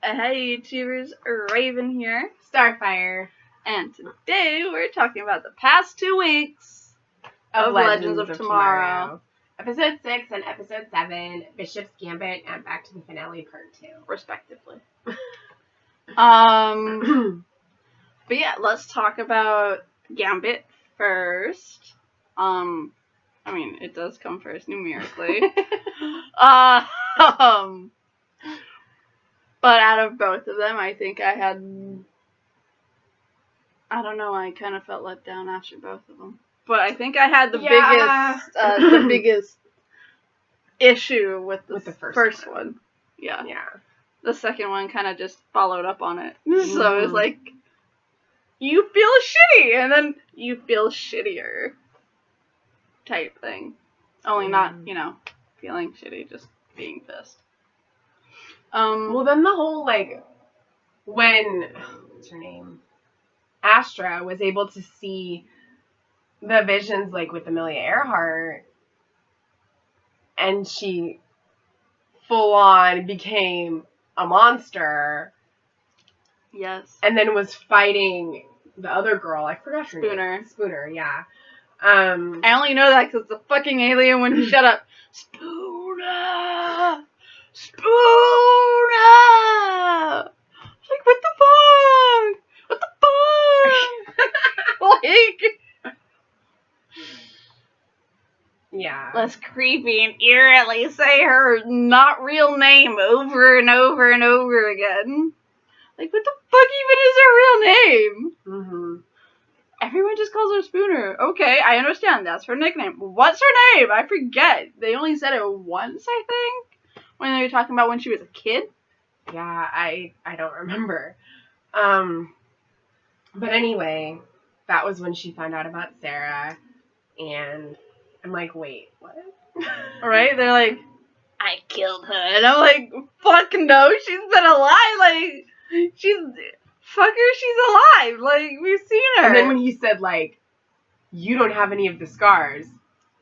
Hey YouTubers, Raven here, Starfire, and today we're talking about the past 2 weeks of Legends of Tomorrow. Episode 6 and Episode 7, Bishop's Gambit, and Back to the Finale Part 2. Respectively. But yeah, let's talk about Gambit first. I mean, it does come first numerically. But out of both of them, I think I don't know, I kind of felt let down after both of them. But I think I had the biggest issue with the first one. Yeah. The second one kind of just followed up on it. So it was like, you feel shitty, and then you feel shittier type thing. Only not, feeling shitty, just being pissed. Well, then the whole, when, what's her name? Astra was able to see the visions, with Amelia Earhart, and she full-on became a monster. Yes. And then was fighting the other girl. I forgot her name. Spooner, yeah. I only know that because the fucking alien when he shut up. Spooner! Like, what the fuck? Yeah. Let's creepy and eerily say her not real name over and over and over again. Like, what the fuck even is her real name? Mm-hmm. Everyone just calls her Spooner. Okay, I understand. That's her nickname. What's her name? I forget. They only said it once, I think, when they were talking about when she was a kid. Yeah, I don't remember. But anyway, that was when she found out about Sarah, and I'm like, wait, what? Right? They're like, I killed her. And I'm like, fuck no, she's been alive. She's alive. We've seen her. And then when he said, you don't have any of the scars,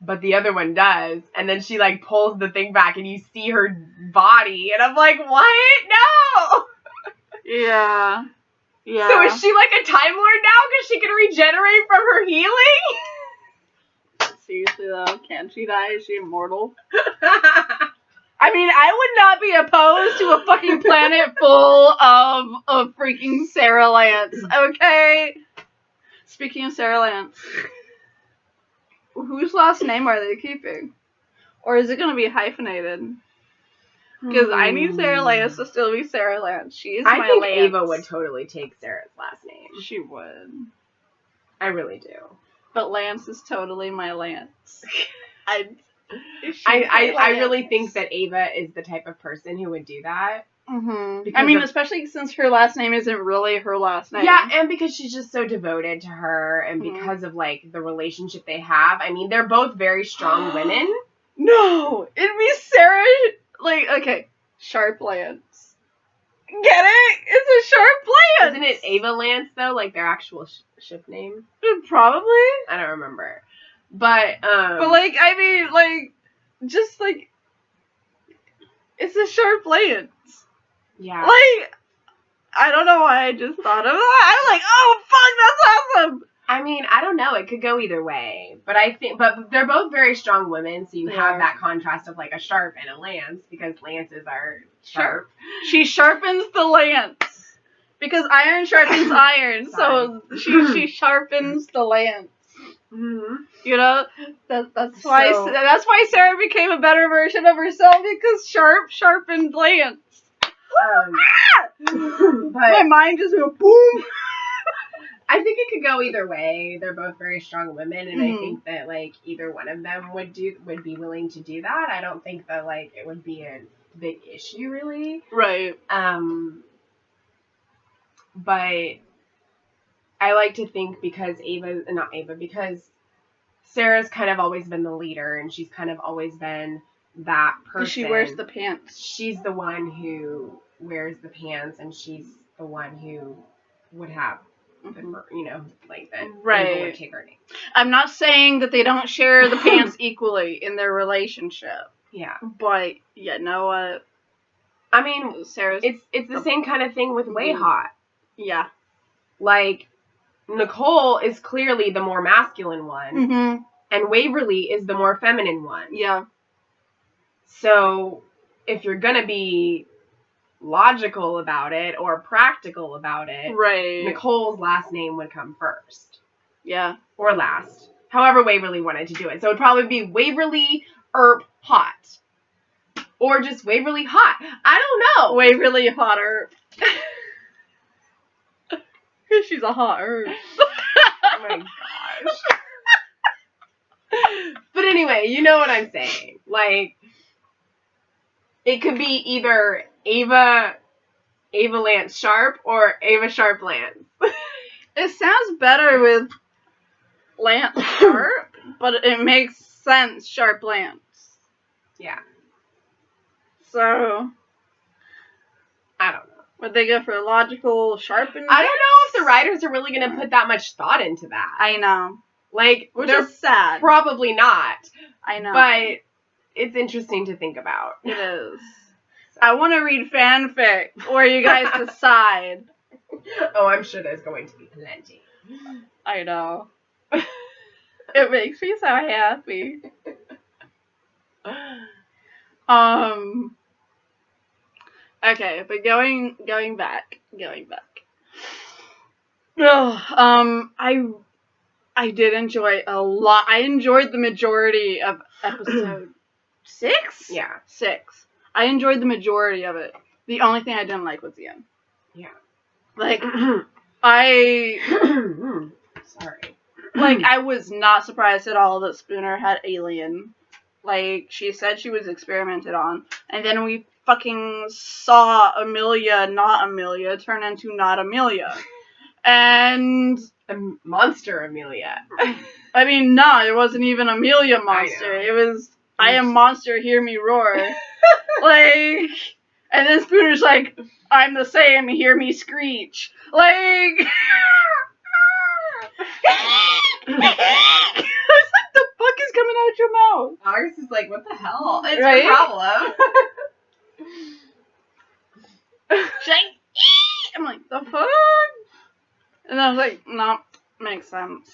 but the other one does, and then she, pulls the thing back, and you see her body, and I'm like, what? No! Yeah. So is she, a Time Lord now, because she can regenerate from her healing? Seriously, though, can she die? Is she immortal? I mean, I would not be opposed to a fucking planet full of freaking Sarah Lance, okay? Speaking of Sarah Lance, whose last name are they keeping? Or is it going to be hyphenated? Because I need Sarah Lance to still be Sarah Lance. She is my Lance. I think Ava would totally take Sarah's last name. She would. I really do. But Lance is totally my Lance. I really think that Ava is the type of person who would do that. Mm-hmm. I mean, especially since her last name isn't really her last name. Yeah, and because she's just so devoted to her, and because of, the relationship they have. I mean, they're both very strong women. No! It'd be Sarah, okay, Sharp Lance. Get it? It's a Sharp Lance! Isn't it Ava Lance, though? Their actual ship name? Probably. I don't remember. But I mean, it's a Sharp Lance. Yeah. I don't know why I just thought of that. I'm like, oh, fuck, that's awesome! I mean, I don't know. It could go either way. But but they're both very strong women, so you have that contrast of, a Sharp and a Lance, because Lances are sharp. She sharpens the Lance. Because iron sharpens iron, so she sharpens the Lance. Mm-hmm. That's why Sarah became a better version of herself, because Sharp sharpened Lance. My mind just went boom. I think it could go either way. They're both very strong women, and I think that either one of them would be willing to do that. I don't think that it would be a big issue, really. Right. But I like to think because Sarah's kind of always been the leader, and she's kind of always been that person. She wears the pants. She's the one who wears the pants, and she's the one who would have that. Right. Would take her name. I'm not saying that they don't share the pants equally in their relationship. Yeah. But you know what? I mean, Sarah's. It's the same kind of thing with Way Hot. Yeah. Like, Nicole is clearly the more masculine one, and Waverly is the more feminine one. Yeah. So, if you're gonna be logical about it or practical about it, right, Nicole's last name would come first. Yeah. Or last. However Waverly wanted to do it. So it'd probably be Waverly Earp Hot. Or just Waverly Hot. I don't know. Waverly Hot Earp. She's a hot herb. Oh my gosh. But anyway, you know what I'm saying. Like, it could be either Ava Lance Sharp or Ava Sharp Lance. It sounds better with Lance Sharp, but it makes sense, Sharp Lance. Yeah. So, I don't know. Would they go for logical sharpness? I don't know if the writers are really going to put that much thought into that. I know. Like, which is sad. Probably not. I know. But it's interesting to think about. It is. I want to read fanfic, or you guys decide. Oh, I'm sure there's going to be plenty. I know. It makes me so happy. Okay, but going back. Oh, I did enjoy a lot. I enjoyed the majority of episode 6? Yeah. 6. I enjoyed the majority of it. The only thing I didn't like was the end. Yeah. Like, Sorry. Like, I was not surprised at all that Spooner had alien. Like, she said she was experimented on. And then we fucking saw Amelia, not Amelia, turn into not Amelia. And... Monster Amelia. I mean, no, it wasn't even Amelia Monster. It was, I am monster, hear me roar. Like, and then Spooner's like, I'm the same, hear me screech. Like... I was like, the fuck is coming out your mouth? August is like, what the hell? It's right? Your problem. She's like, I'm like, the fuck? And I was like, no, makes sense.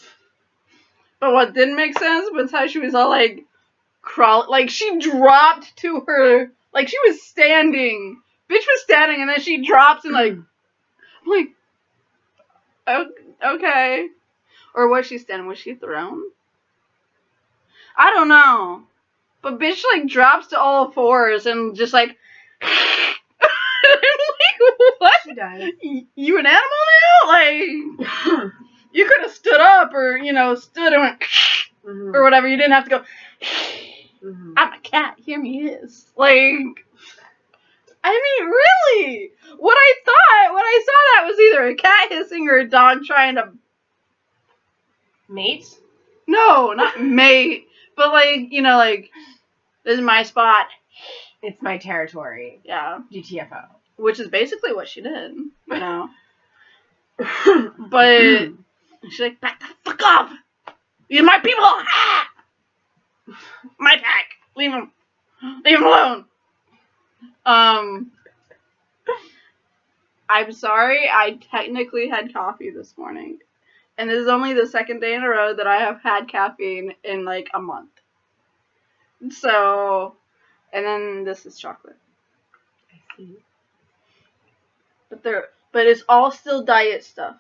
But what didn't make sense was how she was all like, crawling. Like, she dropped to her, like, she was standing. Bitch was standing, and then she drops and like, I'm like, okay. Or was she standing? Was she thrown? I don't know. But bitch, like, drops to all fours and just, like... like, what? She does. You an animal now? Like, you could have stood up or, stood and went... or whatever. You didn't have to go... I'm a cat. Hear me hiss. Like... I mean, really? What I thought when I saw that was either a cat hissing or a dog trying to... Mate? No, not mate. But, like, like, this is my spot. It's my territory. Yeah. GTFO. Which is basically what she did, But she's like, back the fuck up! These are my people! Ah! My pack! Leave them alone! I'm sorry, I technically had coffee this morning. And this is only the second day in a row that I have had caffeine in, like, a month. So, and then this is chocolate. I see. But it's all still diet stuff.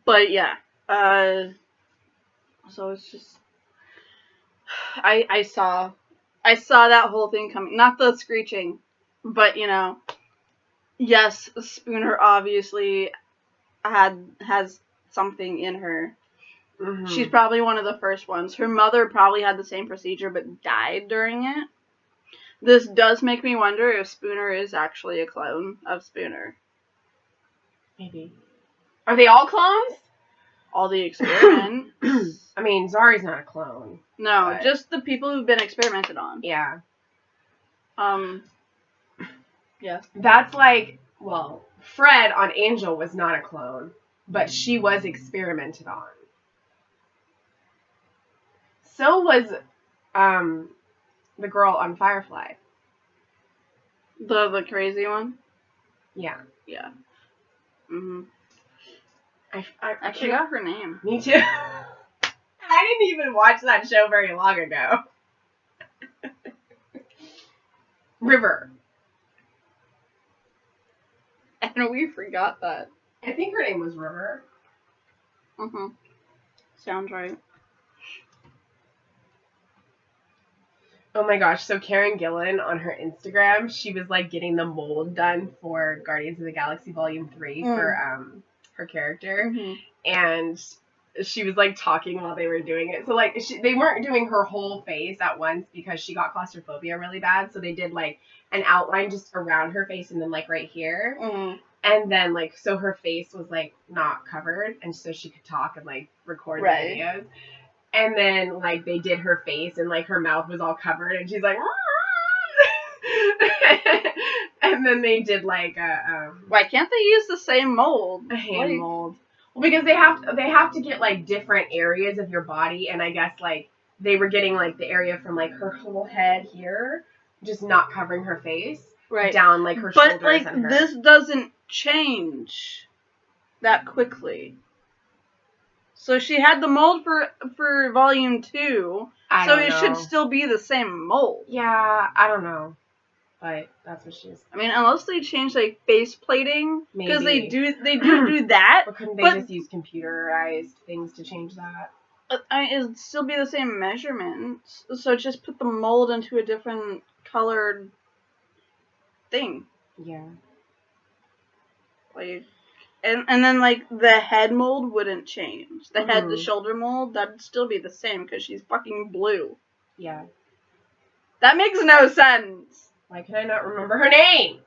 But yeah. So it's just, I saw that whole thing coming. Not the screeching, but yes, Spooner obviously has something in her. Mm-hmm. She's probably one of the first ones. Her mother probably had the same procedure but died during it. This does make me wonder if Spooner is actually a clone of Spooner. Maybe. Are they all clones? All the experiments. I mean, Zari's not a clone. No, but... just the people who've been experimented on. Yeah. Yeah. That's like, well, Fred on Angel was not a clone, but she was experimented on. So was the girl on Firefly. The crazy one? Yeah. Yeah. Mhm. I forgot her name. Me too. I didn't even watch that show very long ago. River. And we forgot that. I think her name was River. Mhm. Sounds right. Oh my gosh, so Karen Gillan on her Instagram, she was like getting the mold done for Guardians of the Galaxy Volume 3 for her character. Mm-hmm. And she was like talking while they were doing it. So like they weren't doing her whole face at once because she got claustrophobia really bad. So they did like an outline just around her face and then like right here. Mm-hmm. And then like so her face was like not covered and so she could talk and like record the videos. And then like they did her face and like her mouth was all covered and she's like and then they did like a why can't they use the same mold? A hand mold. Well, because they have to get like different areas of your body, and I guess like they were getting like the area from like her whole head here, just not covering her face, down like her shoulders. But like and her. This doesn't change that quickly. So she had the mold for Volume 2, so it should still be the same mold. Yeah, I don't know. But that's what she's. I mean, unless they change like face plating, because they do that. Or couldn't they just use computerized things to change that? I mean, it'd still be the same measurements. So just put the mold into a different colored thing. Yeah. Like, and then like the head mold wouldn't change. The shoulder mold, that'd still be the same because she's fucking blue. Yeah. That makes no sense. Why can I not remember her name?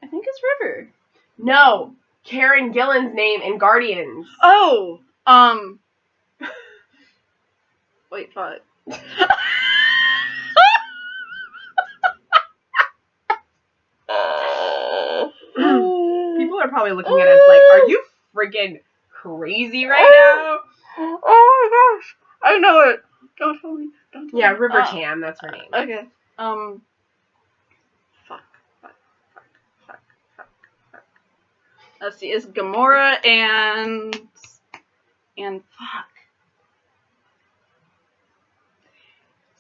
I think it's River. No, Karen Gillan's name in Guardians. Oh, wait, fuck. People are probably looking at us like, are you freaking crazy right now? Oh my gosh, I know it. Don't tell me. Don't tell me. River Oh. Tam, that's her name. Okay. Fuck. Let's see, it's Gamora and fuck.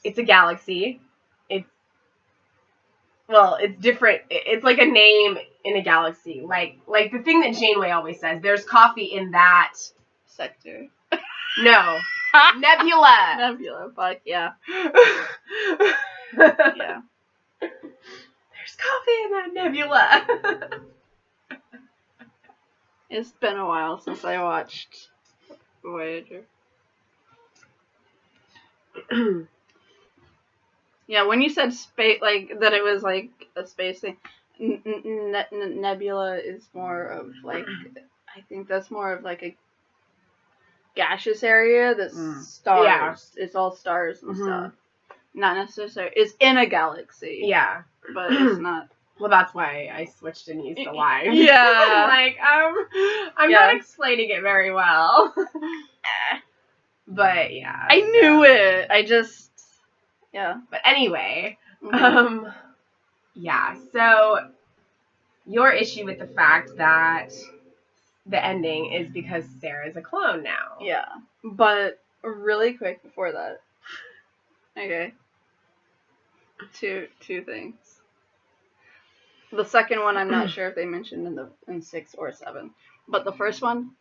It's a galaxy. It's different. It's like a name in a galaxy. Like the thing that Janeway always says, there's coffee in that sector. No. Nebula. Nebula, fuck yeah. Yeah. There's coffee in that nebula. It's been a while since I watched Voyager. Yeah, when you said space, like that it was like a space thing. Nebula is more of like, I think that's more of like a gaseous area that's stars. Yeah. It's all stars and stuff. Not necessarily. It's in a galaxy. Yeah. But it's not. Well, that's why I switched and used the line. Yeah. Like, I'm not explaining it very well. But, yeah. I knew it. I just, yeah. But anyway, yeah. So, your issue with the fact that the ending is because Sarah's a clone now. Yeah. But, really quick before that. Okay. Two things. The second one, I'm not sure if they mentioned in 6 or 7. But the first one,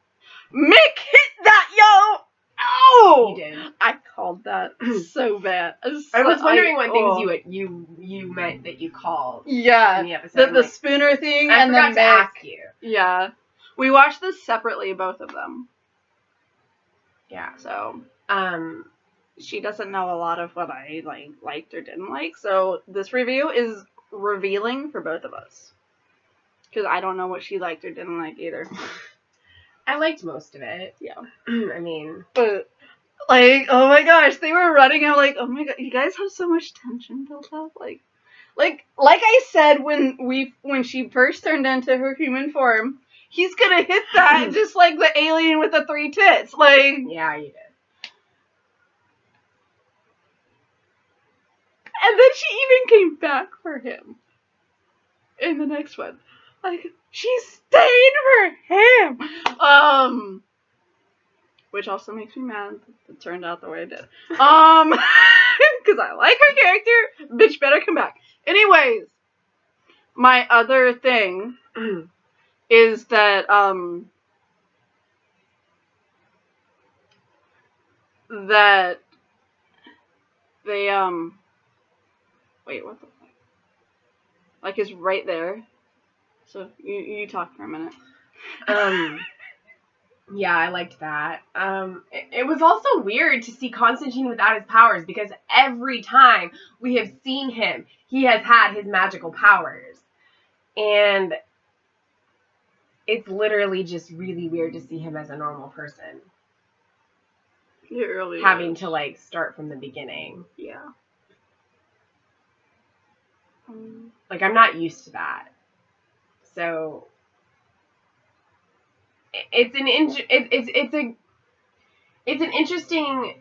Mick hit that, yo! Oh! He did. I called that so bad. I was wondering what things you meant that you called. Yeah. In the episode. The spooner thing. I forgot to ask you. Yeah. We watched this separately, both of them. Yeah. So, she doesn't know a lot of what I liked or didn't like. So this review is revealing for both of us. Because I don't know what she liked or didn't like either. I liked most of it. Yeah. I mean. But, like, oh my gosh, they were running out like, oh my god, you guys have so much tension built up. Like I said when she first turned into her human form, he's gonna hit that just like the alien with the 3 tits. Like. Yeah, you did. And then she even came back for him in the next one. Like, she stayed for him. Which also makes me mad that it turned out the way it did. Because I like her character. Bitch better come back. Anyways, my other thing is that, that they, wait, what the fuck? Like, it's right there. So, you talk for a minute. Yeah, I liked that. It was also weird to see Constantine without his powers, because every time we have seen him, he has had his magical powers. And it's literally just really weird to see him as a normal person. It really having is. to, like, start from the beginning. Yeah. Like, I'm not used to that. So it's an interesting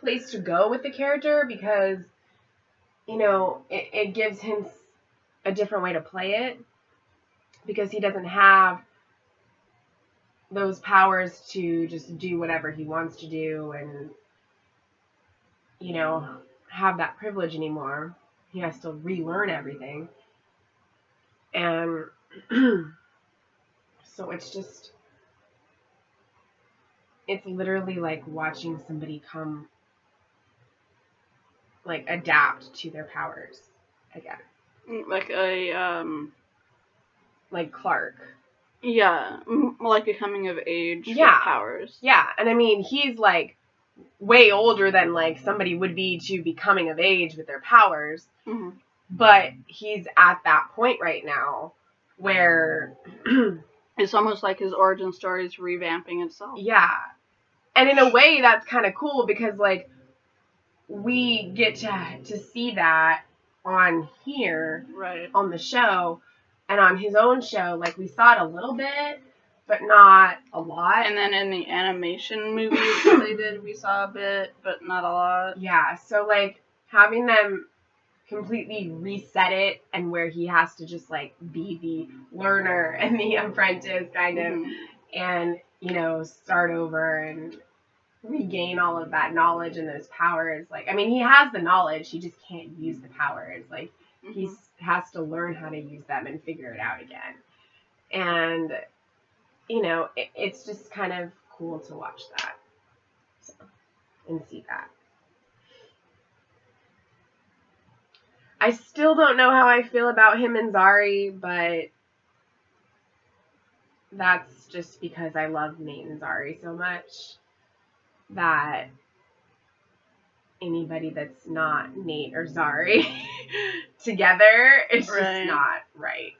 place to go with the character, because, you know, it gives him a different way to play it, because he doesn't have those powers to just do whatever he wants to do and, you know, have that privilege anymore. He has to relearn everything. And so it's literally like watching somebody come, like, adapt to their powers again. Like like Clark. Yeah, like a coming of age with powers. Yeah, and I mean, he's, like, way older than, like, somebody would be to be coming of age with their powers. Mm-hmm. But he's at that point right now where it's almost like his origin story is revamping itself. Yeah. And in a way, that's kind of cool, because, like, we get to see that on here, right, on the show, and on his own show. Like, we saw it a little bit, but not a lot. And then in the animation movies that they did, we saw a bit, but not a lot. Yeah, so, like, having them completely reset it, and where he has to just, like, be the learner and the apprentice, kind of, and, you know, start over and regain all of that knowledge and those powers. Like, I mean, he has the knowledge, he just can't use the powers. Like, he has to learn how to use them and figure it out again. And, you know, it's just kind of cool to watch that, and see that. I still don't know how I feel about him and Zari, but that's just because I love Nate and Zari so much that anybody that's not Nate or Zari together is just not right.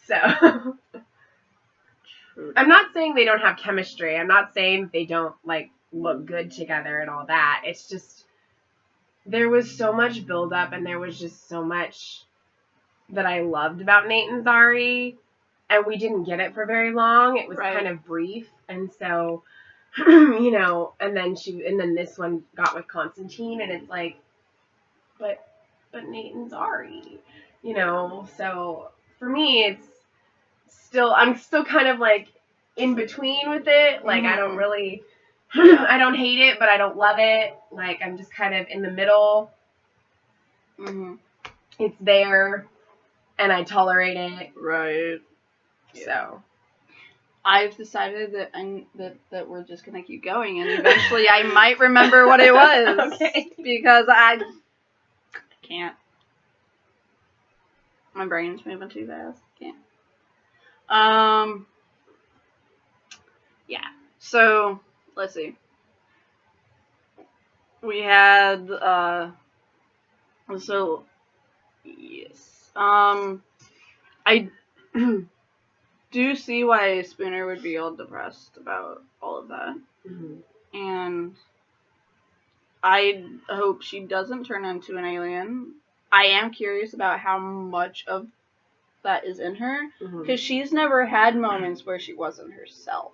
So I'm not saying they don't have chemistry. I'm not saying they don't, like, look good together and all that. It's just there was so much buildup, and there was just so much that I loved about Nate and Zari, and we didn't get it for very long. It was kind of brief, and so, you know, and then this one got with Constantine, and it's like, but Nate and Zari, you know. So for me, I'm still kind of, like, in between with it. Like, I don't really, I don't hate it, but I don't love it. Like, I'm just kind of in the middle. It's there, and I tolerate it. Right. So I've decided that we're just gonna keep going, and eventually I might remember what it was. Okay. Because I can't. My brain's moving too fast. Can't. Yeah. So let's see. We had so yes. I do see why Spooner would be all depressed about all of that. And I hope she doesn't turn into an alien. I am curious about how much of that is in her, because she's never had moments where she wasn't herself.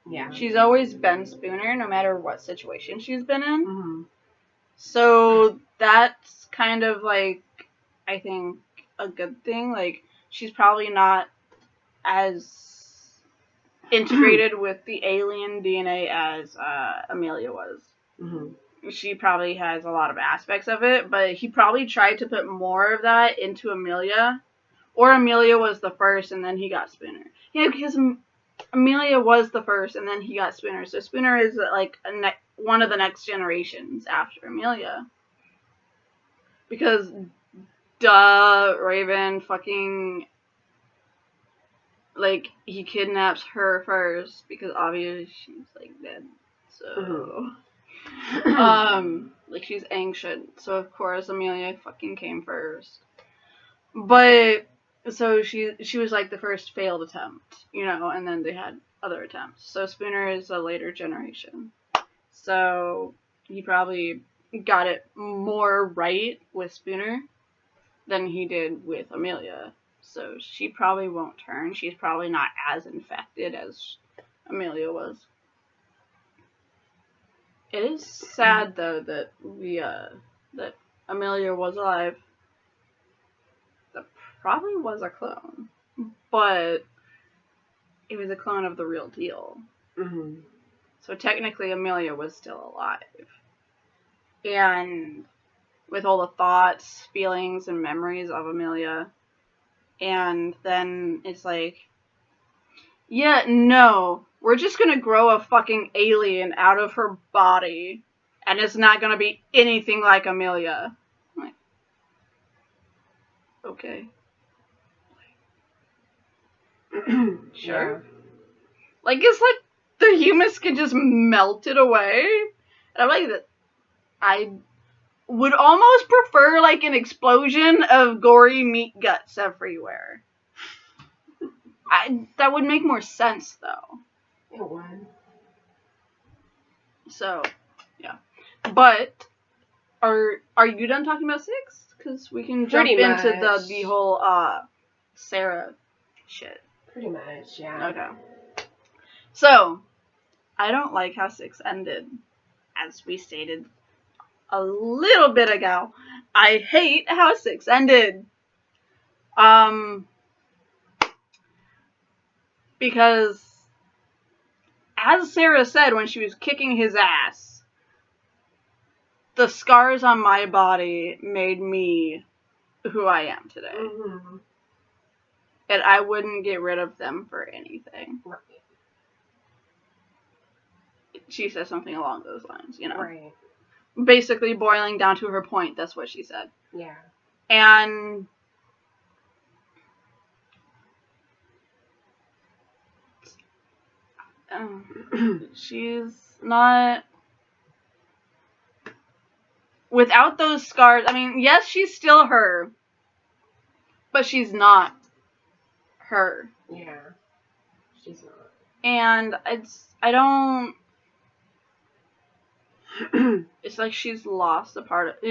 Yeah. She's always been Spooner, no matter what situation she's been in. So that's kind of like, I think, a good thing. Like, she's probably not as integrated with the alien DNA as Amelia was. Mm-hmm. She probably has a lot of aspects of it, but he probably tried to put more of that into Amelia. Or Amelia was the first, and then he got Spooner. Yeah, because Amelia was the first, and then he got Spooner. So Spooner is like one of the next generations after Amelia. Because, Raven fucking, like, he kidnaps her first, because obviously she's, like, dead. So, like, she's ancient. So, of course, Amelia fucking came first. But, so she was, like, the first failed attempt, and then they had other attempts. So, Spooner is a later generation. So, he probably got it more right with Spooner than he did with Amelia. So she probably won't turn. She's probably not as infected as Amelia was. It is sad, though, that that Amelia was alive. That probably was a clone. But it was a clone of the real deal. Mm-hmm. So technically Amelia was still alive. And with all the thoughts, feelings, and memories of Amelia. And then it's like, yeah, no, we're just gonna grow a fucking alien out of her body, and it's not gonna be anything like Amelia. I'm like, okay. Sure. Yeah. Like, it's like the humans can just melt it away. And I'm like, I would almost prefer, like, an explosion of gory meat guts everywhere. That would make more sense, though. It would. So, yeah. But, are you done talking about 6? Because we can jump into the whole, Sarah shit. Pretty much, yeah. Okay. So, I don't like how 6 ended, as we stated a little bit ago. I hate how 6 ended. Because, as Sarah said when she was kicking his ass, the scars on my body made me who I am today. Mm-hmm. And I wouldn't get rid of them for anything. Right. She says something along those lines, Right. Basically boiling down to her point, that's what she said. Yeah. And she's not, without those scars, I mean, yes, she's still her, but she's not her. Yeah. She's not. And it's like she's lost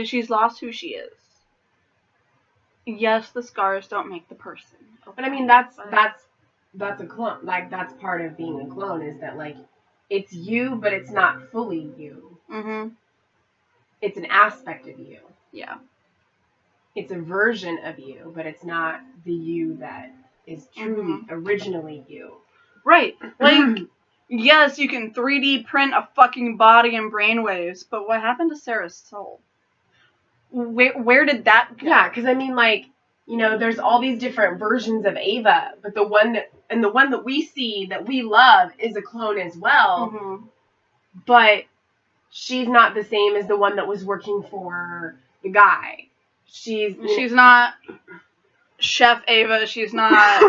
she's lost who she is. Yes, the scars don't make the person. Okay, but I mean, that's a clone. Like, that's part of being a clone, is that, like, it's you, but it's not fully you. Mm-hmm. It's an aspect of you. Yeah. It's a version of you, but it's not the you that is truly originally you. Right. Like, yes, you can 3D print a fucking body and brainwaves, but what happened to Sarah's soul? Where did that go? Yeah, because I mean, like, there's all these different versions of Ava, but the one that we see that we love is a clone as well. Mm-hmm. But she's not the same as the one that was working for the guy. She's not Chef Ava. She's not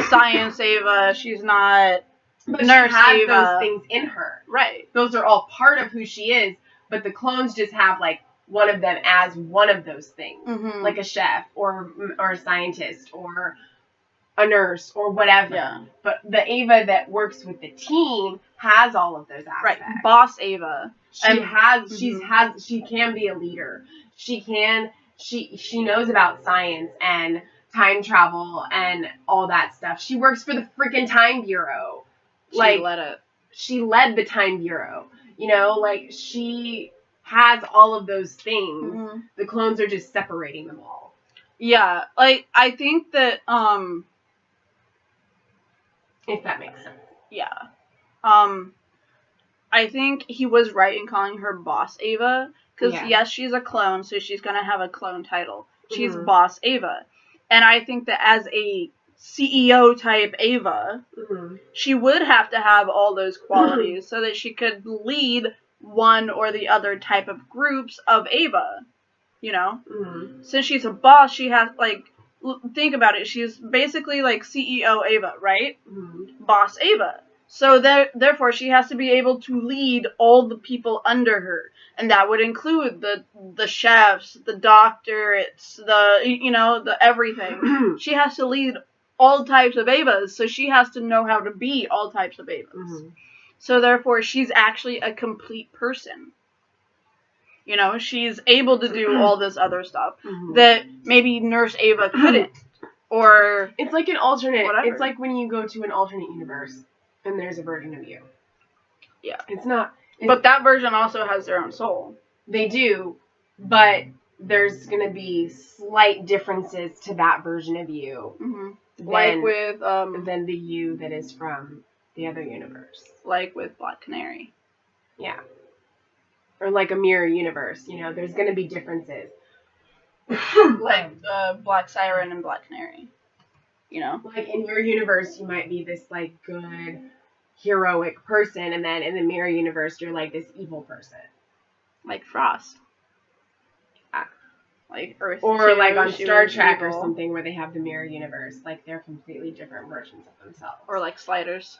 Science Ava. She's not Nurse she has Ava. Those things in her. Right. Those are all part of who she is, but the clones just have, like, one of them as one of those things. Mm-hmm. Like a chef or a scientist or a nurse or whatever. Yeah. But the Ava that works with the team has all of those aspects. Right. Boss Ava. She can be a leader. She knows about science and time travel and all that stuff. She works for the freaking Time Bureau. She led it. She led the Time Bureau. Like, she has all of those things. The clones are just separating them all. Yeah, like, I think that, if that makes sense. Yeah. I think he was right in calling her Boss Ava, because, yes, she's a clone, so she's gonna have a clone title. She's Boss Ava. And I think that as a CEO type Ava, she would have to have all those qualities so that she could lead one or the other type of groups of Ava, you know? Since she's a boss, she has, like, think about it, she's basically like CEO Ava, right? Boss Ava. So therefore she has to be able to lead all the people under her. And that would include the chefs, the doctors, the everything. She has to lead all types of Avas, so she has to know how to be all types of Avas. So therefore she's actually a complete person. You know, she's able to do all this other stuff that maybe Nurse Ava couldn't. Or it's like an alternate. Whatever. It's like when you go to an alternate universe and there's a version of you. Yeah. It's not. But that version also has their own soul. They do, but there's gonna be slight differences to that version of you. Like with than the you that is from the other universe. Like with Black Canary. Yeah. Or like a mirror universe, you know, there's going to be differences. Like Black Siren and Black Canary. You know? Like in your universe, you might be this like good, heroic person, and then in the mirror universe, you're like this evil person. Like Frost. Like Earth. Or like on Star Trek or something where they have the mirror universe. Like they're completely different versions of themselves. Or like Sliders.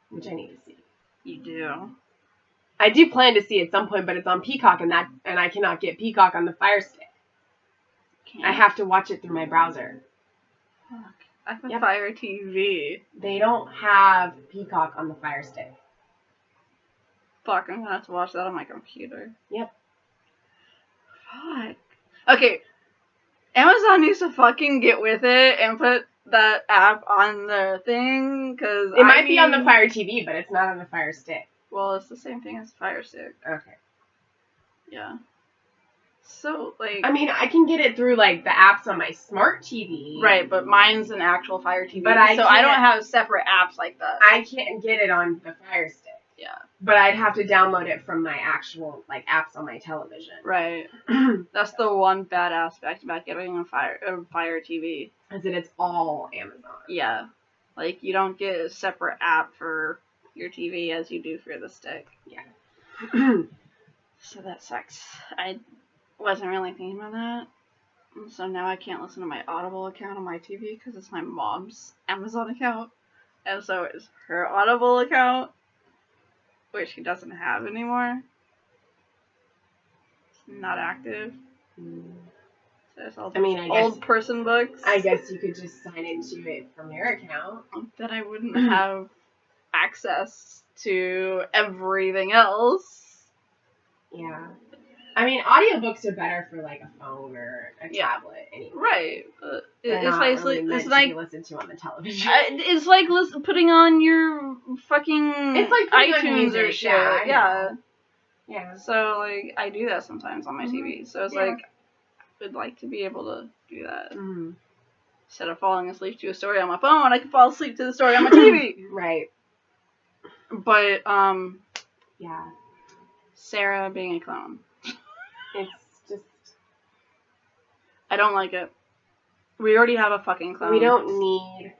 Which I need to see. You do. I do plan to see it at some point, but it's on Peacock, and I cannot get Peacock on the Fire Stick. I have to watch it through my browser. Fuck. I have a Fire TV. They don't have Peacock on the Fire Stick. Fuck, I'm gonna have to watch that on my computer. Yep. Fuck. Okay. Amazon needs to fucking get with it and put that app on the thing, because it might be on the Fire TV, but it's not on the Fire Stick. Well, it's the same thing as Fire Stick. Okay. Yeah. So, like... I mean, I can get it through, like, the apps on my smart TV. Right, but mine's an actual Fire TV, but I don't have separate apps like that. I can't get it on the Fire Stick. Yeah. But I'd have to download it from my actual, like, apps on my television. Right. That's the one bad aspect about getting a Fire TV. Is that it's all Amazon. Yeah. Like, you don't get a separate app for your TV as you do for the stick. Yeah. So that sucks. I wasn't really thinking about that. So now I can't listen to my Audible account on my TV because it's my mom's Amazon account. And so it's her Audible account, which she doesn't have anymore. It's not active. So it's all old person books. I guess you could just sign into it from your account. That I wouldn't have access to everything else. Yeah. I mean, audiobooks are better for, like, a phone or a tablet anyway. Right. It's basically it's like to be listened to on the television. It's like putting on your fucking it's like iTunes or shit. Yeah. So, like, I do that sometimes on my TV. So it's like, I would like to be able to do that. Instead of falling asleep to a story on my phone, I can fall asleep to the story on my TV. Right. But, yeah. Sarah being a clone. It's just... I don't like it. We already have a fucking clone. We don't need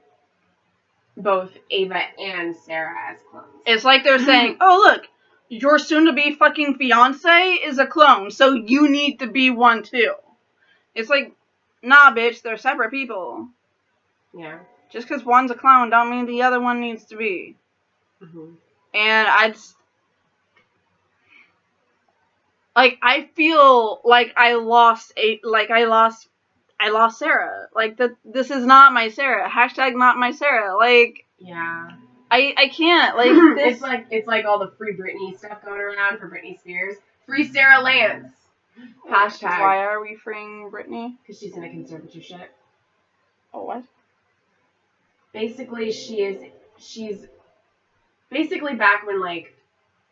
both Ava and Sarah as clones. It's like they're saying, oh, look, your soon-to-be fucking fiance is a clone, so you need to be one too. It's like, nah, bitch, they're separate people. Yeah. Just because one's a clone don't mean the other one needs to be. And I feel like I lost Sarah. Like, this is not my Sarah. Hashtag not my Sarah. Like, yeah. I can't. Like, this... It's like all the Free Britney stuff going around for Britney Spears. Free Sarah Lance. Hashtag. Why are we freeing Britney? Because she's in a conservatorship. Oh, what? Basically, she's basically back when, like,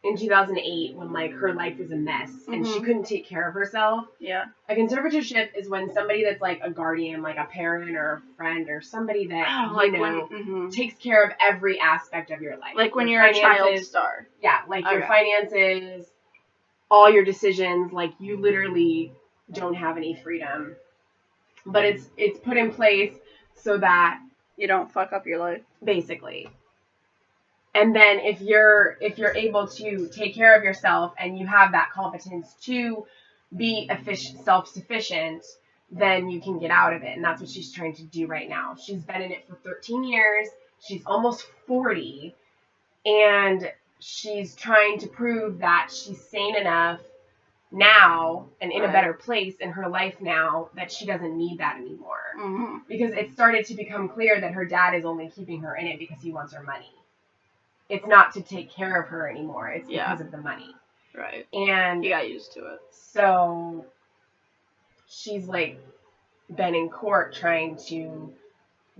in 2008 when, like, her life was a mess and she couldn't take care of herself. Yeah. A conservatorship is when somebody that's, like, a guardian, like a parent or a friend or somebody that, takes care of every aspect of your life. Like when you're a child star. Yeah, like your finances, all your decisions, like, you literally don't have any freedom. But it's put in place so that you don't fuck up your life. Basically. And then if you're able to take care of yourself and you have that competence to be self-sufficient, then you can get out of it. And that's what she's trying to do right now. She's been in it for 13 years. She's almost 40. And she's trying to prove that she's sane enough now and in a better place in her life now that she doesn't need that anymore. Mm-hmm. Because it started to become clear that her dad is only keeping her in it because he wants her money. It's not to take care of her anymore. It's because of the money. Right. And he got used to it. So she's, like, been in court trying to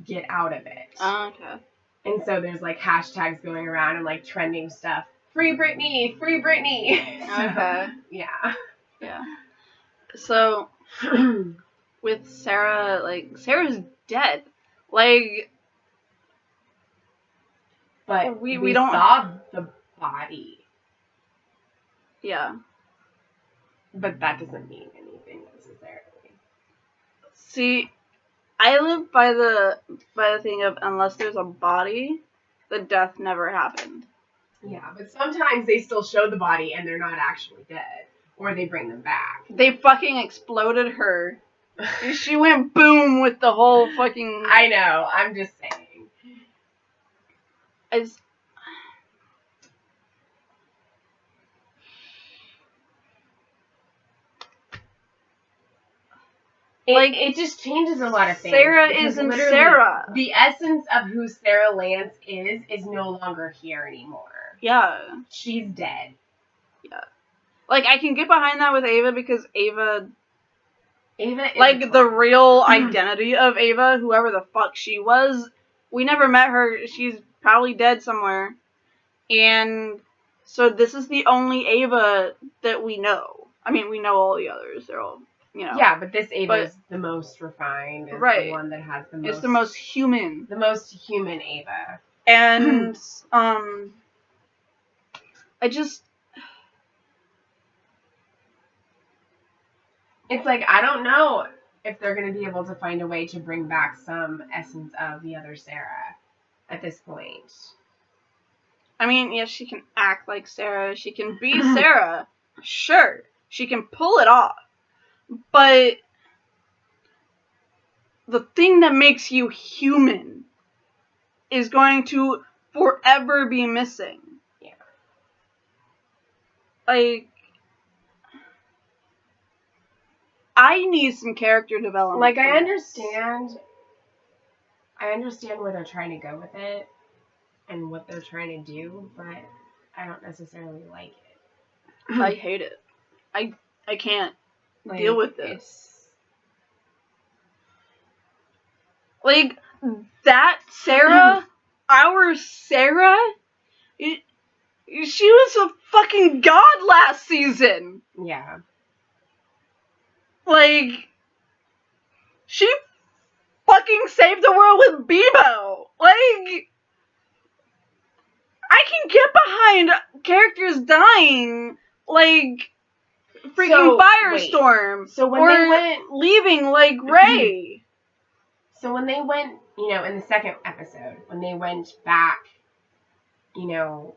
get out of it. Okay. And so there's, like, hashtags going around and, like, trending stuff. Free Britney! Free Britney! Okay. Yeah. Yeah. So, with Sarah, like, Sarah's dead. Like... But we don't saw the body. Yeah. But that doesn't mean anything necessarily. See, I live by the thing of unless there's a body, the death never happened. Yeah, but sometimes they still show the body and they're not actually dead. Or they bring them back. They fucking exploded her. She went boom with the whole fucking... I know, I'm just saying. It just changes a lot of things. Sarah isn't Sarah. The essence of who Sarah Lance is no longer here anymore. Yeah. She's dead. Yeah. Like, I can get behind that with Ava because Ava like, the real identity of Ava, whoever the fuck she was, we never met her. She's probably dead somewhere. And so this is the only Ava that we know. I mean, we know all the others. They're all, you know. Yeah, but this Ava is the most refined. It's the one that has the most... It's the most human. The most human Ava. And, I just... It's like, I don't know if they're going to be able to find a way to bring back some essence of the other Sarah at this point. I mean, yes, she can act like Sarah. She can be Sarah. Sure. She can pull it off. But the thing that makes you human is going to forever be missing. Yeah. Like, I need some character development. Like, I understand where they're trying to go with it and what they're trying to do, but I don't necessarily like it. I hate it. I can't deal with this. Like, that Sarah, our Sarah, she was a fucking god last season. Yeah. Like, she fucking saved the world with Bebo. Like, I can get behind characters dying, like, freaking Firestorm. So when they went... leaving, like, Ray. So when they went, you know, in the second episode, when they went back, you know,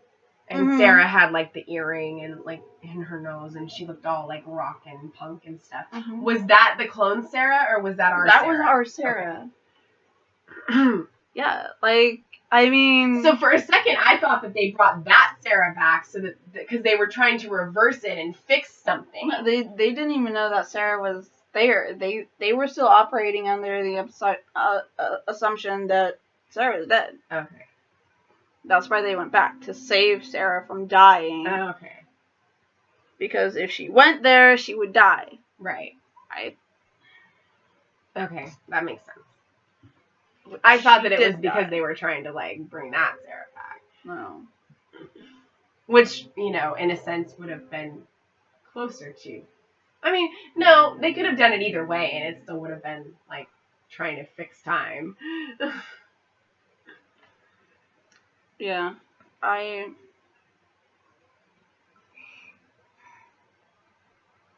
and Sarah had, like, the earring and, like, in her nose, and she looked all, like, rock and punk and stuff. Was that the clone Sarah, or was that our Sarah? That was our Sarah. Okay. Yeah, like, I mean... So for a second, I thought that they brought that Sarah back so that because they were trying to reverse it and fix something. They didn't even know that Sarah was there. They were still operating under the assumption that Sarah was dead. Okay. That's why they went back, to save Sarah from dying. Oh, okay. Because if she went there, she would die. Right. Okay, that makes sense. I thought that it was because they were trying to, like, bring that Sarah back. No. Which, in a sense would have been closer to. I mean, no, they could have done it either way, and it still would have been, like, trying to fix time. Yeah.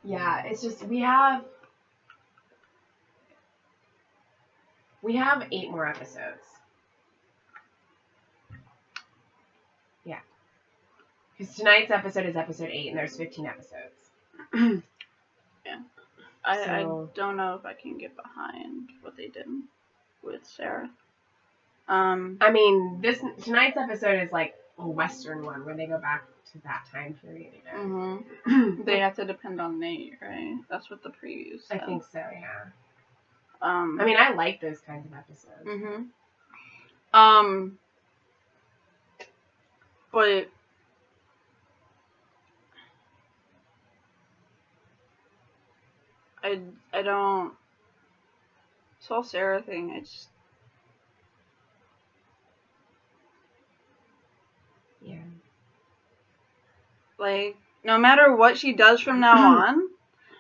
Yeah, it's just, we have 8 more episodes. Yeah. Because tonight's episode is episode 8, and there's 15 episodes. Yeah. I don't know if I can get behind what they did with Sarah. I mean, tonight's episode is like a Western one where they go back to that time period again. Mm-hmm. They have to depend on Nate, right? That's what the preview said. I think so, yeah. I mean, I like those kinds of episodes. Mm-hmm. But I don't. This whole Sarah thing, I just. Yeah. Like, no matter what she does from now on,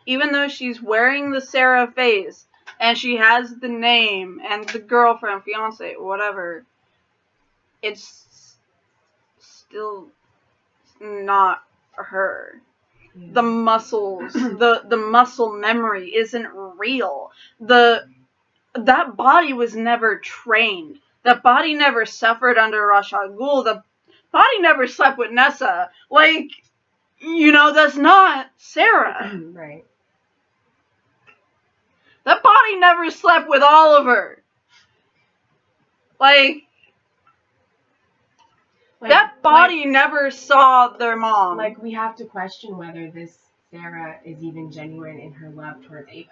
even though she's wearing the Sarah face and she has the name and the girlfriend, fiance, whatever, it's still not her. Yeah. The muscles, the muscle memory isn't real. That body was never trained. That body never suffered under Ra's al Ghul. The body never slept with Nessa. Like, that's not Sarah. Right. That body never slept with Oliver. Like that body never saw their mom. Like, we have to question whether this Sarah is even genuine in her love towards Ava.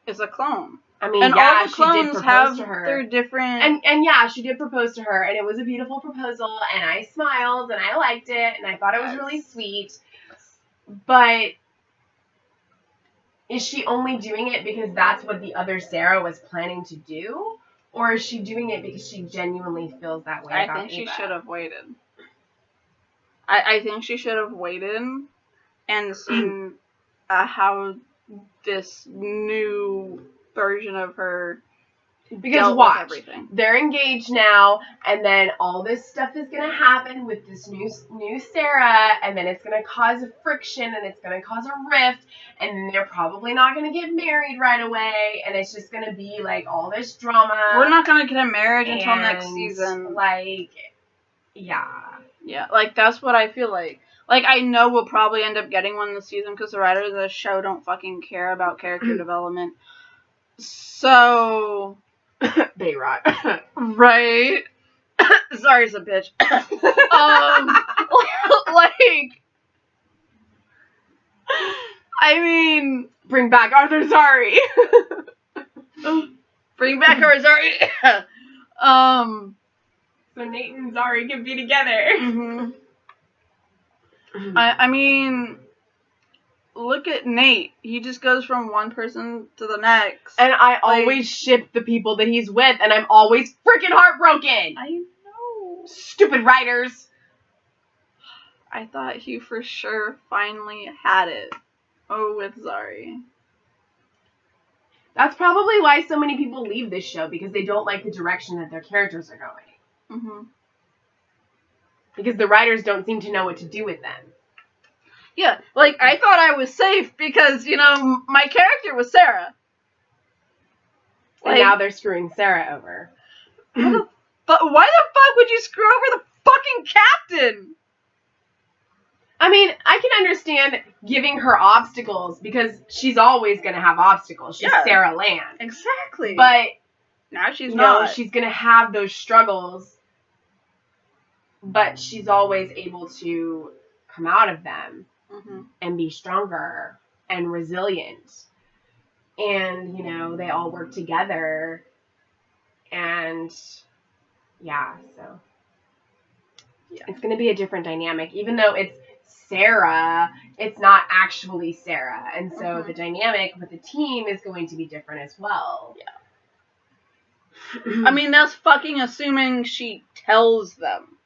It's a clone. I mean, and yeah, all the clones she did propose have to her. Their different... And yeah, she did propose to her, and it was a beautiful proposal, and I smiled, and I liked it, and I thought it was really sweet. But is she only doing it because that's what the other Sarah was planning to do? Or is she doing it because she genuinely feels that way about Ava? I think she should have waited. I think she should have waited and seen how this new version of her because watch, everything. They're engaged now, and then all this stuff is gonna happen with this new Sarah, and then it's gonna cause a friction, and it's gonna cause a rift, and then they're probably not gonna get married right away, and it's just gonna be like all this drama. We're not gonna get a marriage until next season. Like, yeah, like that's what I feel like. Like, I know we'll probably end up getting one this season because the writers of the show don't fucking care about character development. So... they rot. Right? Zari's a bitch. Like... I mean... Bring back Arthur Zari! Bring back our Zari! So Nate and Zari can be together. Mm-hmm. I mean, look at Nate. He just goes from one person to the next. And I always ship the people that he's with, and I'm always freaking heartbroken. I know. Stupid writers. I thought he for sure finally had it. Oh, with Zari. That's probably why so many people leave this show, because they don't like the direction that their characters are going. Mm-hmm. Because the writers don't seem to know what to do with them. Yeah, like, I thought I was safe because, my character was Sarah. And now they're screwing Sarah over. Why the fuck would you screw over the fucking captain? I mean, I can understand giving her obstacles because she's always going to have obstacles. She's Sarah Land. Exactly. But now she's not. She's going to have those struggles. But she's always able to come out of them and be stronger and resilient. And, they all work together. And, so. Yeah. It's going to be a different dynamic. Even though it's Sarah, it's not actually Sarah. And so the dynamic with the team is going to be different as well. Yeah. I mean, that's fucking assuming she tells them.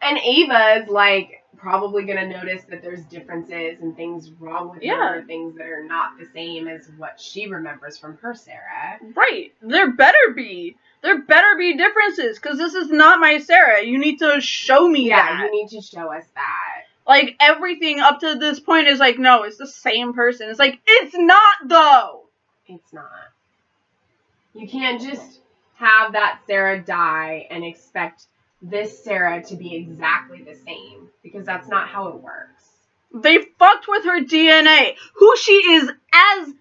And Ava is, like, probably going to notice that there's differences and things wrong with her, things that are not the same as what she remembers from her Sarah. Right. There better be. There better be differences, because this is not my Sarah. You need to show me that. Yeah, you need to show us that. Like, everything up to this point is like, no, it's the same person. It's like, it's not, though! It's not. You can't just have that Sarah die and expect this Sarah to be exactly the same, because that's not how it works. They fucked with her DNA. Who she is as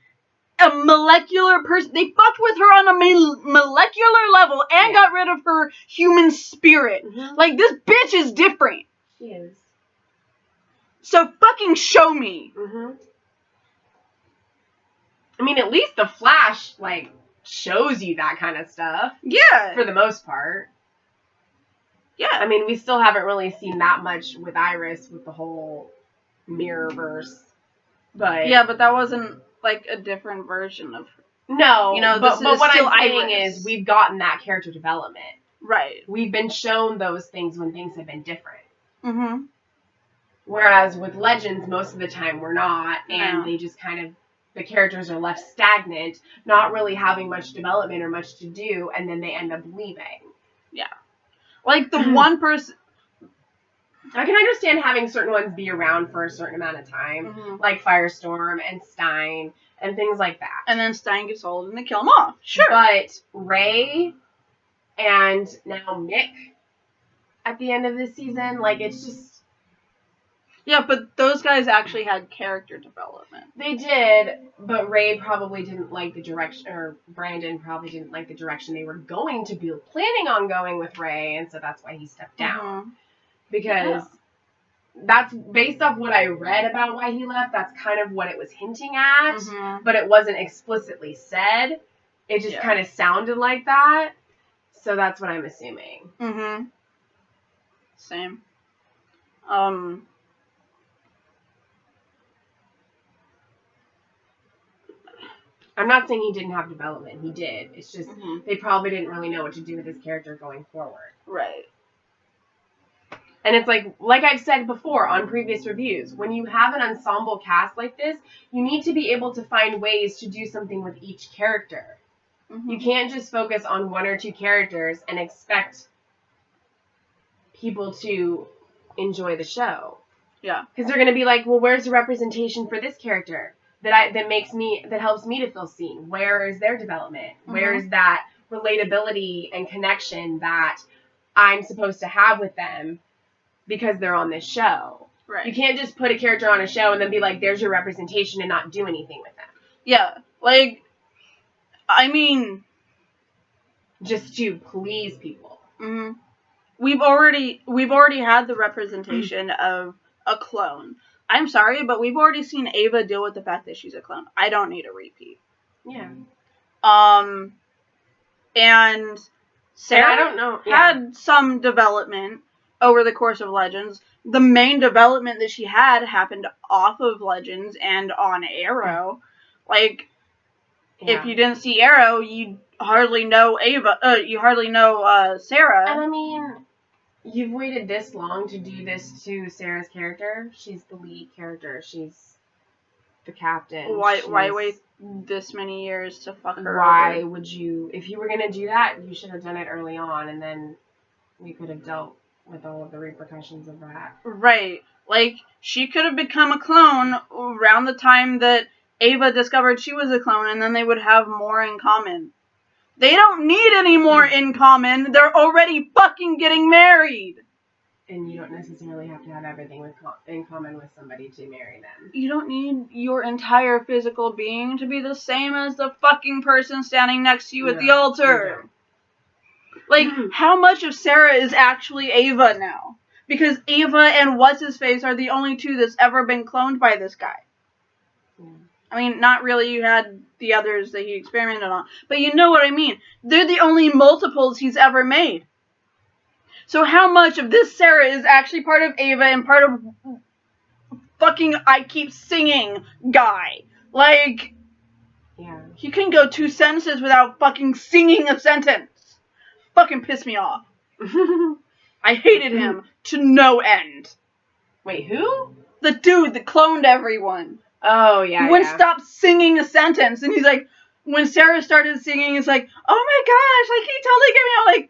a molecular person. They fucked with her on a molecular level and got rid of her human spirit. Mm-hmm. Like, this bitch is different. She is. So fucking show me. Mm-hmm. I mean, at least the Flash, like, shows you that kind of stuff. Yeah. For the most part. Yeah. I mean, we still haven't really seen that much with Iris with the whole Mirrorverse. But yeah, but that wasn't, like, a different version of her. No, you know, but what I'm saying is we've gotten that character development. Right. We've been shown those things when things have been different. Mm-hmm. Whereas with Legends, most of the time we're not, and they just kind of, the characters are left stagnant, not really having much development or much to do, and then they end up leaving. Yeah. Like, the one person... I can understand having certain ones be around for a certain amount of time, like Firestorm and Stein, and things like that. And then Stein gets old and they kill him off. Sure. But Ray and now Mick at the end of this season, like, it's just... Yeah, but those guys actually had character development. They did, but Ray probably didn't like the direction, or Brandon probably didn't like the direction they were going to be planning on going with Ray, and so that's why he stepped down. Because that's based off what I read about why he left, that's kind of what it was hinting at, but it wasn't explicitly said. It just kind of sounded like that, so that's what I'm assuming. Same. I'm not saying he didn't have development. He did. It's just they probably didn't really know what to do with his character going forward. Right. And it's like I've said before on previous reviews, when you have an ensemble cast like this, you need to be able to find ways to do something with each character. You can't just focus on one or two characters and expect people to enjoy the show. Yeah. Because they're going to be like, well, where's the representation for this character? That helps me to feel seen. Where is their development? Where is that relatability and connection that I'm supposed to have with them because they're on this show? Right. You can't just put a character on a show and then be like, there's your representation, and not do anything with them. Yeah, like, I mean, just to please people. We've already had the representation of a clone. I'm sorry, but we've already seen Ava deal with the fact that she's a clone. I don't need a repeat. Yeah. And Sarah had some development over the course of Legends. The main development that she had happened off of Legends and on Arrow. Like, if you didn't see Arrow, you hardly know you hardly know Sarah. And I mean, you've waited this long to do this to Sarah's character. She's the lead character. She's the captain. Why wait this many years to fuck her Why over? would you... If you were going to do that, you should have done it early on, and then we could have dealt with all of the repercussions of that. Right. Like, she could have become a clone around the time that Ava discovered she was a clone, and then they would have more in common. They don't need any more in common. They're already fucking getting married. And you don't necessarily have to have everything in common with somebody to marry them. You don't need your entire physical being to be the same as the fucking person standing next to you at the altar. Like, how much of Sarah is actually Ava now? Because Ava and What's-His-Face are the only two that's ever been cloned by this guy. I mean, not really. You had the others that he experimented on. But you know what I mean. They're the only multiples he's ever made. So how much of this Sarah is actually part of Ava and part of fucking I Keep Singing guy? Like, you can go 2 sentences without fucking singing a sentence. Fucking piss me off. I hated him to no end. Wait, who? The dude that cloned everyone. Oh, yeah, He wouldn't stop singing a sentence, and he's like, when Sarah started singing, it's like, oh my gosh, like, he totally gave me, I'm like,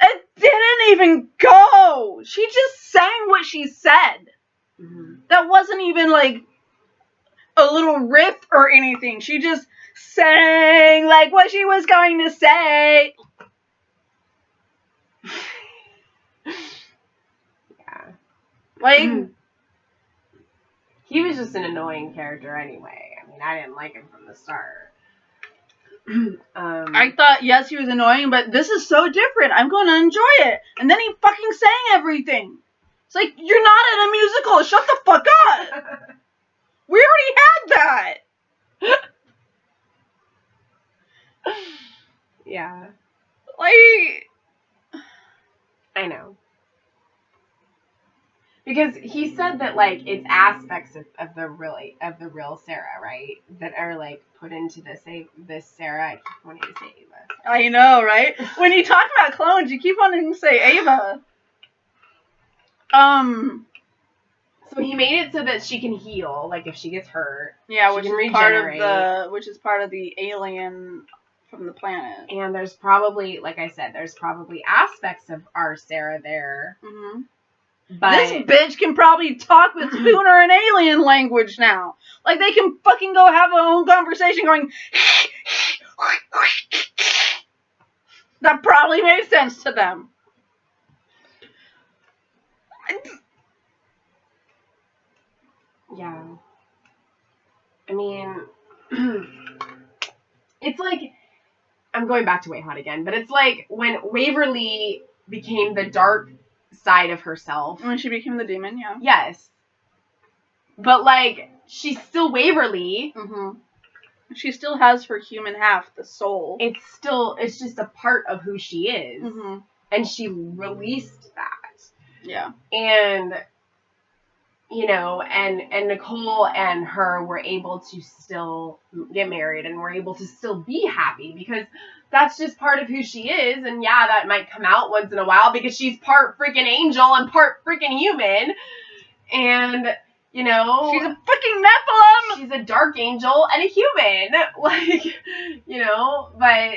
it didn't even go! She just sang what she said. Mm-hmm. That wasn't even, like, a little riff or anything. She just sang, like, what she was going to say. Yeah. Like, he was just an annoying character anyway. I mean, I didn't like him from the start. I thought, yes, he was annoying, but this is so different. I'm going to enjoy it. And then he fucking sang everything. It's like, you're not in a musical. Shut the fuck up. We already had that. Yeah. Like, I know. Because he said that, like, it's aspects of the real Sarah, right? That are, like, put into this Sarah. I keep wanting to say Ava. I know, right? When you talk about clones, you keep wanting to say Ava. So he made it so that she can heal, like, if she gets hurt. Yeah, which is part of the alien from the planet. And there's probably, like I said, there's probably aspects of our Sarah there. Mm-hmm. But this bitch can probably talk with Spooner in alien language now. Like, they can fucking go have a own conversation going... That probably made sense to them. Yeah. I mean... it's like... I'm going back to Way Hot again, but it's like when Waverly became the dark side of herself. When she became the demon, yeah. Yes. But, like, she's still Waverly. Mm-hmm. She still has her human half, the soul. It's just a part of who she is. Mm-hmm. And she released that. Yeah. And, you know, and Nicole and her were able to still get married and were able to still be happy because that's just part of who she is. And yeah, that might come out once in a while because she's part freaking angel and part freaking human. And, you know, she's a freaking Nephilim. She's a dark angel and a human. Like, you know, but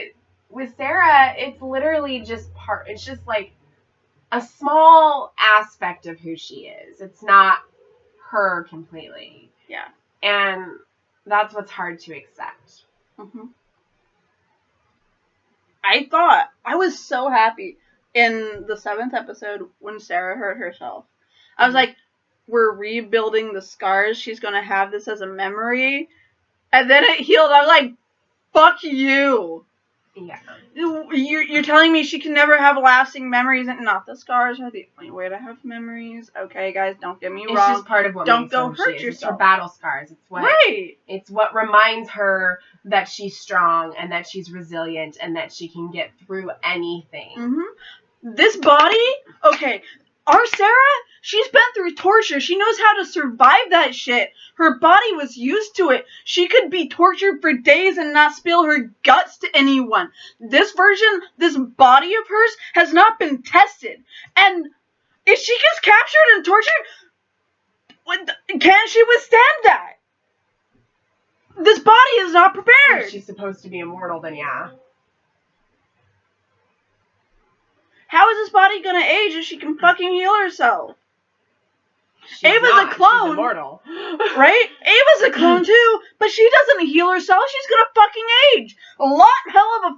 with Sarah, it's literally just it's just like a small aspect of who she is. It's not her completely. Yeah. And that's what's hard to accept. Mm-hmm. I was so happy in the 7th episode when Sarah hurt herself. I was like, we're rebuilding the scars. She's going to have this as a memory. And then it healed. I was like, fuck you. Yeah. You're telling me she can never have lasting memories and not the scars are the only way to have memories. Okay, guys, don't get me wrong. It's just part of what don't go hurt yourself. It's her battle scars. It's what reminds her that she's strong and that she's resilient and that she can get through anything. Mm-hmm. This body, okay, our Sarah, she's been through torture. She knows how to survive that shit. Her body was used to it. She could be tortured for days and not spill her guts to anyone. This version, this body of hers, has not been tested. And if she gets captured and tortured, can she withstand that? This body is not prepared. If she's supposed to be immortal, then yeah. How is this body gonna age if she can fucking heal herself? Ava's a clone. She's immortal. Right? Ava's a clone too, but she doesn't heal herself. She's gonna fucking age. Hell of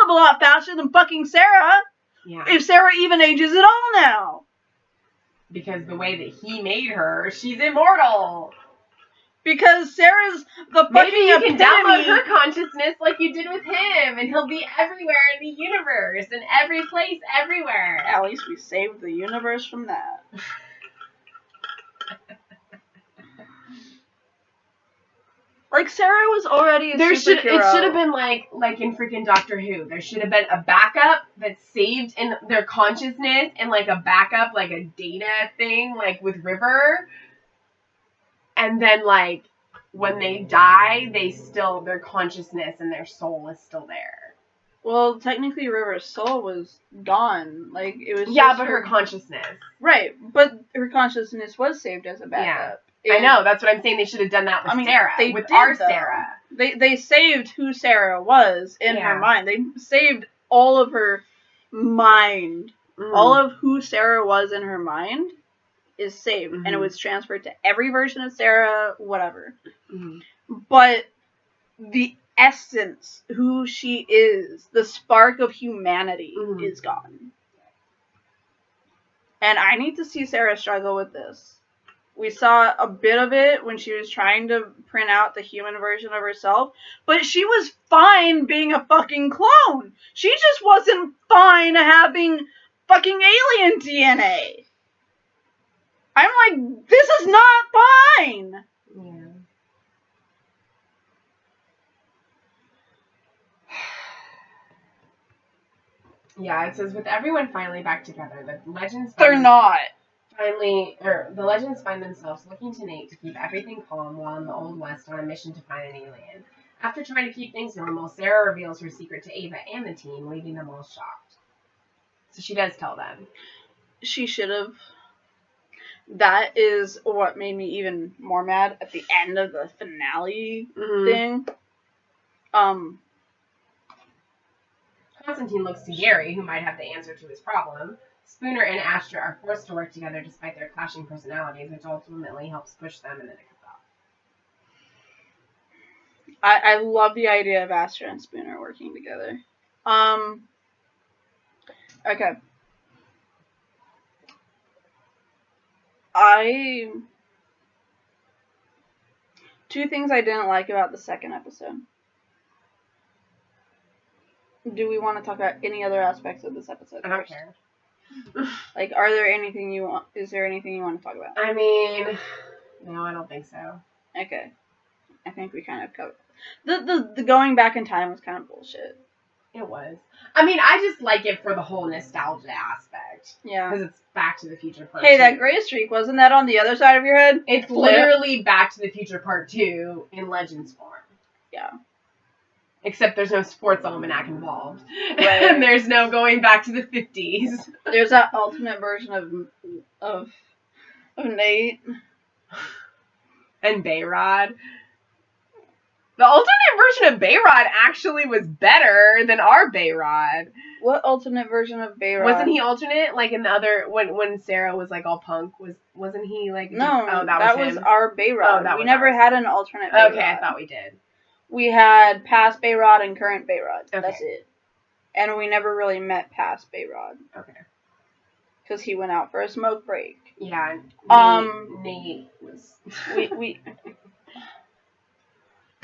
a lot faster than fucking Sarah. Yeah. If Sarah even ages at all now. Because the way that he made her, she's immortal. Because Sarah's the fucking Maybe you can download her consciousness like you did with him, and he'll be everywhere in the universe, in every place, everywhere. At least we saved the universe from that. Like, Sarah was already a superhero. It should have been like in freaking Doctor Who. There should have been a backup that's saved in their consciousness, and like a backup, like a data thing, like with River. And then, like, when they die, their consciousness and their soul is still there. Well, technically, River's soul was gone. Like, it was. Yeah, but her consciousness. Right, but her consciousness was saved as a backup. Yeah. I know. That's what I'm saying. They should have done that with Sarah. With our Sarah. They saved who Sarah was in her mind. They saved all of her mind. All of who Sarah was in her mind is saved, and it was transferred to every version of Sarah, whatever. But the essence, who she is, the spark of humanity is gone. And I need to see Sarah struggle with this. We saw a bit of it when she was trying to print out the human version of herself, but she was fine being a fucking clone. She just wasn't fine having fucking alien DNA. I'm like, this is not fine. Yeah. Yeah, it says, with everyone finally back together, the legends... They're not. The legends find themselves looking to Nate to keep everything calm while in the Old West on a mission to find an alien. After trying to keep things normal, Sarah reveals her secret to Ava and the team, leaving them all shocked. So she does tell them. She should have. That is what made me even more mad at the end of the finale thing. Constantine looks to Gary, who might have the answer to his problem. Spooner and Astra are forced to work together despite their clashing personalities, which ultimately helps push them in the nick of thought. I love the idea of Astra and Spooner working together. Okay. Two things I didn't like about the second episode. Do we want to talk about any other aspects of this episode? I don't care. Like, is there anything you want to talk about? I mean, no, I don't think so. Okay. I think we kind of covered. The going back in time was kind of bullshit. It was. I mean, I just like it for the whole nostalgia aspect. Yeah. Because it's Back to the Future Part 2. That gray streak, wasn't that on the other side of your head? It's literally Back to the Future Part 2 in Legends form. Yeah. Except there's no sports almanac involved. Right. And there's no going back to the 50s. There's that alternate version of Nate. And Bayrod. The alternate version of Bayrod actually was better than our Bayrod. What alternate version of Bayrod? Wasn't he alternate? Like in the other, when Sarah was like all punk, wasn't he like... No, that was our Bayrod. Oh, we never had an alternate Bayrod. Okay, I thought we did. We had past Bayrod and current Bayrod. Okay. That's it. And we never really met past Bayrod. Okay. Because he went out for a smoke break. Yeah. Nate was... we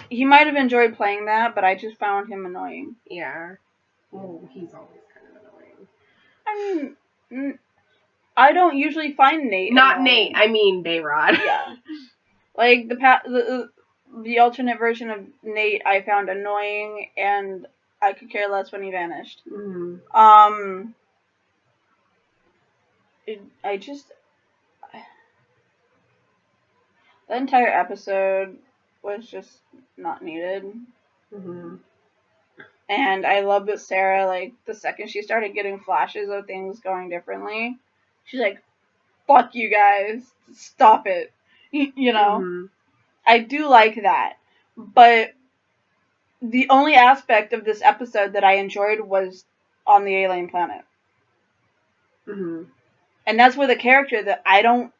He might have enjoyed playing that, but I just found him annoying. Yeah. Well, he's always kind of annoying. I mean, I don't usually find Nate Not annoying. Nate, I mean Bayrod. Yeah. Like, the alternate version of Nate I found annoying, and I could care less when he vanished. Mm-hmm. The entire episode was just not needed. Mm-hmm. And I love that Sarah, like, the second she started getting flashes of things going differently, she's like, fuck you guys, stop it, you know? Mm-hmm. I do like that, but the only aspect of this episode that I enjoyed was on the alien planet. Mm-hmm. And that's with a character that I don't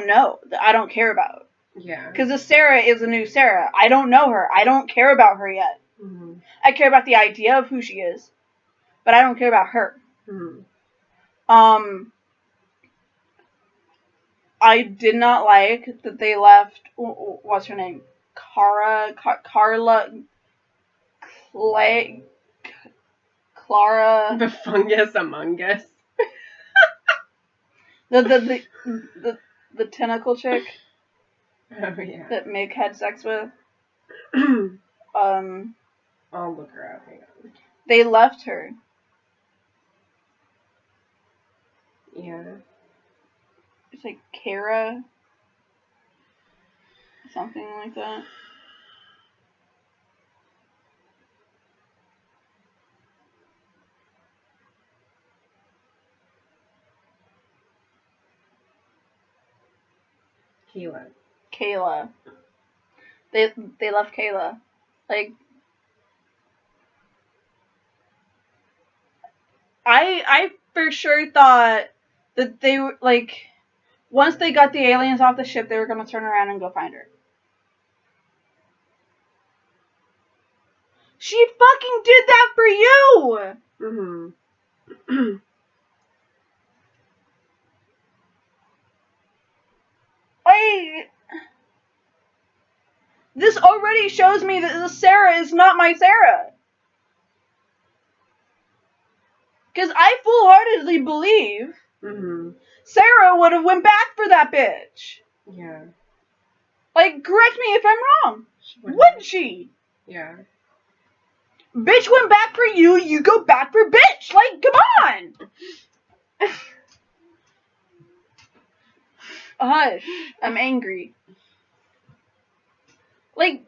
know, that I don't care about. Yeah. Because this Sarah is a new Sarah. I don't know her. I don't care about her yet. Mm-hmm. I care about the idea of who she is, but I don't care about her. Mm-hmm. I did not like that they left, what's her name? Carla, Clara. The fungus among us. the tentacle chick. Oh, yeah. That Mick had sex with. I'll look her up. Hang on. They left her. Yeah. It's like Kara. Something like that. Kayla. They left Kayla. Like, I for sure thought that they were, like, once they got the aliens off the ship, they were going to turn around and go find her. She fucking did that for you! Mm-hmm. This already shows me that Sarah is not my Sarah. Because I full-heartedly believe Sarah would have went back for that bitch. Yeah. Like, correct me if I'm wrong. Wouldn't she? Yeah. Bitch went back for you, you go back for bitch. Like, come on. Hush. I'm angry. Like,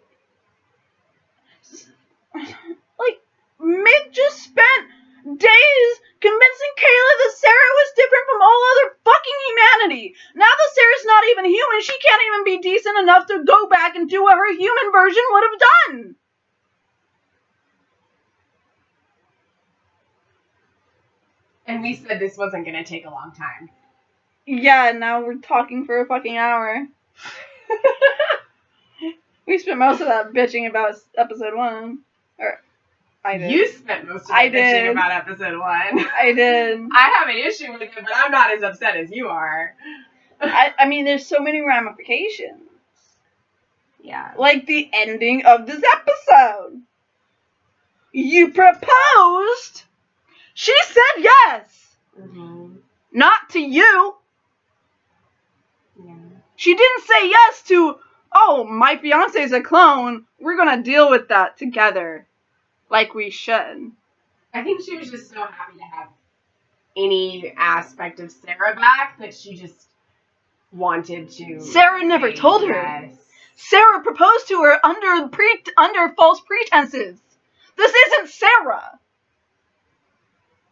Mick just spent days convincing Kayla that Sarah was different from all other fucking humanity. Now that Sarah's not even human, she can't even be decent enough to go back and do what her human version would have done. And we said this wasn't going to take a long time. Yeah, now we're talking for a fucking hour. We spent most of that bitching about episode 1. Or, I did. You spent most of it bitching about episode 1. I did. I have an issue with it, but I'm not as upset as you are. I mean, there's so many ramifications. Yeah. Like the ending of this episode. You proposed. She said yes. Mm-hmm. Not to you. Yeah. She didn't say yes to, oh, my fiance's a clone. We're going to deal with that together. Like we should. I think she was just so happy to have any aspect of Sarah back that she just wanted to. Sarah never told her. Sarah proposed to her under false pretenses. This isn't Sarah.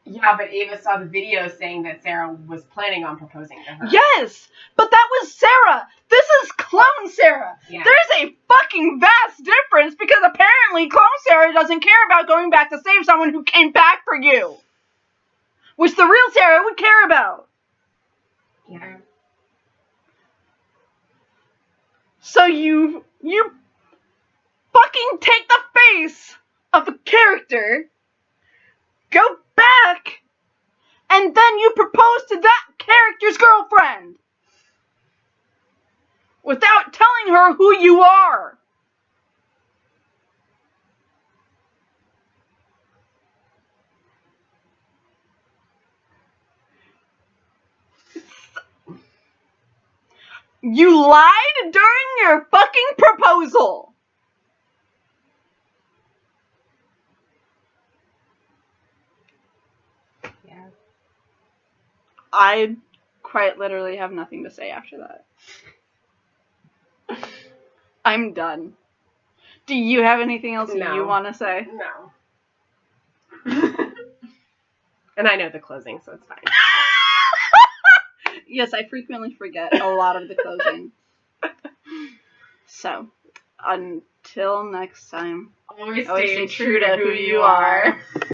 Yeah, but Ava saw the video saying that Sarah was planning on proposing to her. Yes, but that was Sarah. This is clone Sarah. Yeah. There's a fucking vast difference because apparently clone Sarah doesn't care about going back to save someone who came back for you. Which the real Sarah would care about. Yeah. So you fucking take the face of a character, go back, and then you propose to that character's girlfriend without telling her who you are. You lied during your fucking proposal. Yeah. I quite literally have nothing to say after that. I'm done. Do you have anything else you want to say? No. And I know the closing, so it's fine. Yes, I frequently forget a lot of the closing. So, until next time, always stay true to who you are.